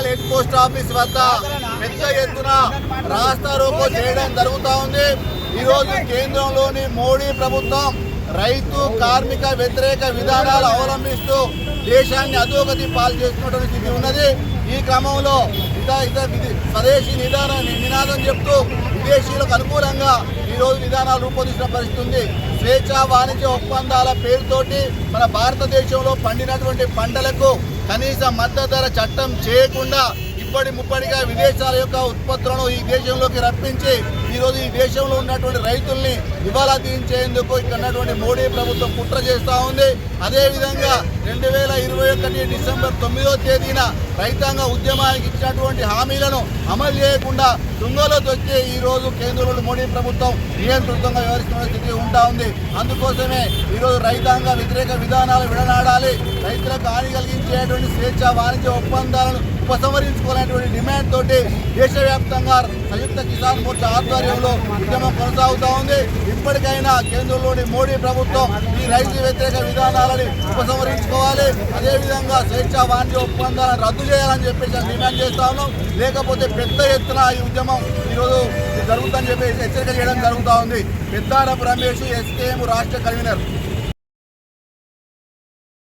Warangal head post office వద్ద పెద్ద ఎత్తున రాస్తా రోకో చేయడం జరుగుతూ ఉంది. ఈరోజు కేంద్రంలోని మోడీ ప్రభుత్వం రైతు కార్మిక వ్యతిరేక విధానాలు అవలంబిస్తూ దేశాన్ని అధోగతి పాలు చేస్తున్నటువంటి స్థితి ఉన్నది. ఈ క్రమంలో స్వదేశీ నినాదం చెప్తూ విదేశీయులకు అనుకూలంగా ఈరోజు విధానాలు రూపొందించిన పరిస్థితి ఉంది. స్వేచ్ఛా వాణిజ్య ఒప్పందాల పేరుతోటి మన భారతదేశంలో పండినటువంటి పంటలకు కనీస మద్దతు ధర చట్టం చేయకుండా ముప్పటిగా విదేశాల యొక్క ఉత్పత్తులను ఈ దేశంలోకి రప్పించి ఈరోజు ఈ దేశంలో ఉన్నటువంటి రైతుల్ని ఇవాళ తీయించేందుకు ఇక్కడ ఉన్నటువంటి మోడీ ప్రభుత్వం కుట్ర చేస్తూ ఉంది. అదేవిధంగా 2021 డిసెంబర్ 9వ తేదీన రైతాంగ ఉద్యమానికి ఇచ్చినటువంటి హామీలను అమలు చేయకుండా తుంగలో తొక్కి ఈరోజు కేంద్రంలో మోడీ ప్రభుత్వం నియంత్రితంగా వ్యవహరిస్తున్న స్థితి ఉంటా ఉంది. అందుకోసమే ఈరోజు రైతాంగ వ్యతిరేక విధానాలు విడనాడాలి, రైతులకు హాని కలిగించేటువంటి స్వేచ్ఛ వాణిజ్య ఒప్పందాలను ఉపసంహరించుకోవాలనేటువంటి డిమాండ్ తోటి దేశవ్యాప్తంగా సంయుక్త కిసాన్ మోర్చా ఆధ్వర్యంలో ఉద్యమం కొనసాగుతూ ఉంది. ఇప్పటికైనా కేంద్రంలోని మోడీ ప్రభుత్వం ఈ రైతు వ్యతిరేక విధానాలని ఉపసంహరించుకోవాలి, అదేవిధంగా స్వేచ్ఛ వాణిజ్య ఒప్పందాలను రద్దు చేయాలని చెప్పేసి డిమాండ్ చేస్తా ఉన్నాం. లేకపోతే పెద్ద ఎత్తున ఈ ఉద్యమం ఈరోజు జరుగుతుందని చెప్పేసి హెచ్చరిక చేయడం జరుగుతూ ఉంది. పెద్దారపు రమేష్, ఎస్కేఎం రాష్ట్ర కన్వీనర్.